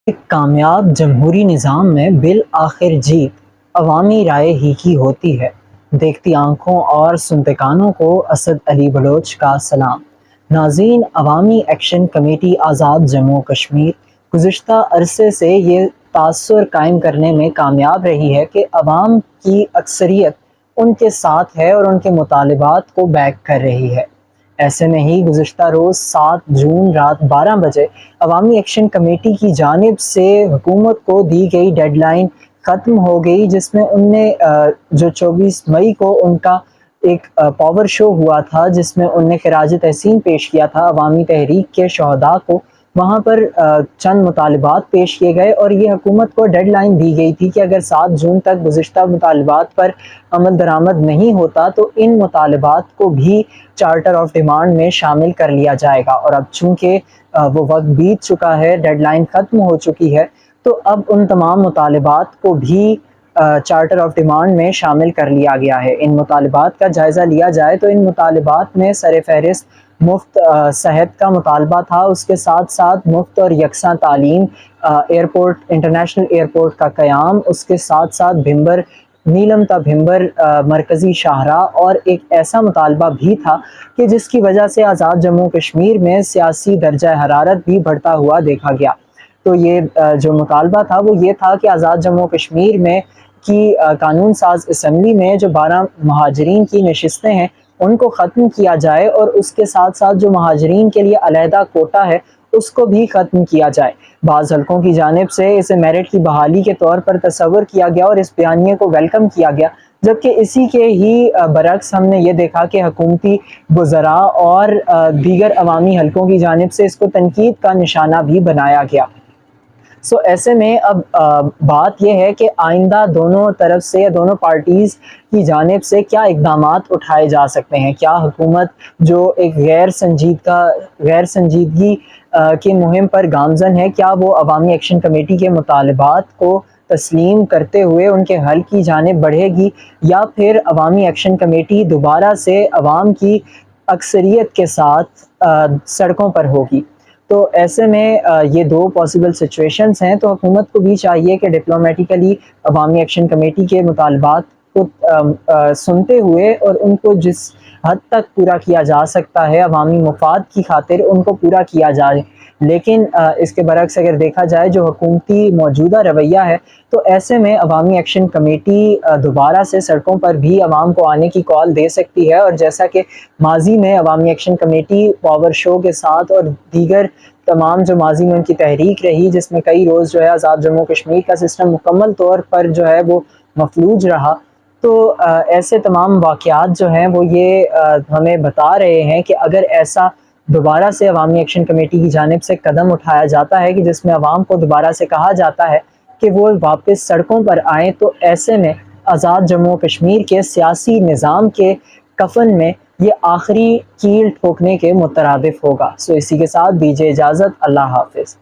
ایک کامیاب جمہوری نظام میں بالآخر جیت عوامی رائے ہی کی ہوتی ہے۔ دیکھتی آنکھوں اور سنتے کانوں کو اسد علی بلوچ کا سلام۔ ناظرین، عوامی ایکشن کمیٹی آزاد جموں کشمیر گزشتہ عرصے سے یہ تاثر قائم کرنے میں کامیاب رہی ہے کہ عوام کی اکثریت ان کے ساتھ ہے اور ان کے مطالبات کو بیک کر رہی ہے۔ ایسے میں ہی گزشتہ روز 7 جون رات 12 بجے عوامی ایکشن کمیٹی کی جانب سے حکومت کو دی گئی ڈیڈ لائن ختم ہو گئی، جس میں ان نے جو 24 مئی کو ان کا ایک پاور شو ہوا تھا، جس میں ان نے خراج تحسین پیش کیا تھا عوامی تحریک کے شہداء کو۔ وہاں پر چند مطالبات پیش کیے گئے اور یہ حکومت کو ڈیڈ لائن دی گئی تھی کہ اگر 7 جون تک گزشتہ مطالبات پر عمل درآمد نہیں ہوتا تو ان مطالبات کو بھی چارٹر آف ڈیمانڈ میں شامل کر لیا جائے گا۔ اور اب چونکہ وہ وقت بیت چکا ہے، ڈیڈ لائن ختم ہو چکی ہے، تو اب ان تمام مطالبات کو بھی چارٹر آف ڈیمانڈ میں شامل کر لیا گیا ہے۔ ان مطالبات کا جائزہ لیا جائے تو ان مطالبات میں سر فہرست مفت صحت کا مطالبہ تھا، اس کے ساتھ ساتھ مفت اور یکساں تعلیم، ایئرپورٹ، انٹرنیشنل ایئرپورٹ کا قیام، اس کے ساتھ ساتھ بھمبر، نیلم تا بھمبر مرکزی شاہراہ، اور ایک ایسا مطالبہ بھی تھا کہ جس کی وجہ سے آزاد جموں کشمیر میں سیاسی درجہ حرارت بھی بڑھتا ہوا دیکھا گیا۔ تو یہ جو مطالبہ تھا وہ یہ تھا کہ آزاد جموں کشمیر میں کی قانون ساز اسمبلی میں جو 12 مہاجرین کی نشستیں ہیں ان کو ختم کیا جائے، اور اس کے ساتھ ساتھ جو مہاجرین کے لیے علیحدہ کوٹا ہے اس کو بھی ختم کیا جائے۔ بعض حلقوں کی جانب سے اسے میرٹ کی بحالی کے طور پر تصور کیا گیا اور اس بیانیے کو ویلکم کیا گیا، جبکہ اسی کے ہی برعکس ہم نے یہ دیکھا کہ حکومتی وزراء اور دیگر عوامی حلقوں کی جانب سے اس کو تنقید کا نشانہ بھی بنایا گیا۔ ایسے میں اب بات یہ ہے کہ آئندہ دونوں طرف سے یا دونوں پارٹیز کی جانب سے کیا اقدامات اٹھائے جا سکتے ہیں۔ کیا حکومت جو ایک غیر سنجیدگی کی مہم پر گامزن ہے، کیا وہ عوامی ایکشن کمیٹی کے مطالبات کو تسلیم کرتے ہوئے ان کے حل کی جانب بڑھے گی، یا پھر عوامی ایکشن کمیٹی دوبارہ سے عوام کی اکثریت کے ساتھ سڑکوں پر ہوگی؟ تو ایسے میں یہ دو پاسبل سچویشنز ہیں، تو حکومت کو بھی چاہیے کہ ڈپلومیٹیکلی عوامی ایکشن کمیٹی کے مطالبات کو سنتے ہوئے اور ان کو جس حد تک پورا کیا جا سکتا ہے عوامی مفاد کی خاطر ان کو پورا کیا جائے۔ لیکن اس کے برعکس اگر دیکھا جائے جو حکومتی موجودہ رویہ ہے، تو ایسے میں عوامی ایکشن کمیٹی دوبارہ سے سڑکوں پر بھی عوام کو آنے کی کال دے سکتی ہے، اور جیسا کہ ماضی میں عوامی ایکشن کمیٹی پاور شو کے ساتھ اور دیگر تمام جو ماضی میں ان کی تحریک رہی، جس میں کئی روز جو ہے آزاد جموں کشمیر کا سسٹم مکمل طور پر جو ہے وہ مفلوج رہا، تو ایسے تمام واقعات جو ہیں وہ یہ ہمیں بتا رہے ہیں کہ اگر ایسا دوبارہ سے عوامی ایکشن کمیٹی کی جانب سے قدم اٹھایا جاتا ہے کہ جس میں عوام کو دوبارہ سے کہا جاتا ہے کہ وہ واپس سڑکوں پر آئیں، تو ایسے میں آزاد جموں کشمیر کے سیاسی نظام کے کفن میں یہ آخری کیل ٹھوکنے کے مترادف ہوگا۔ اسی کے ساتھ دیجیے اجازت، اللہ حافظ۔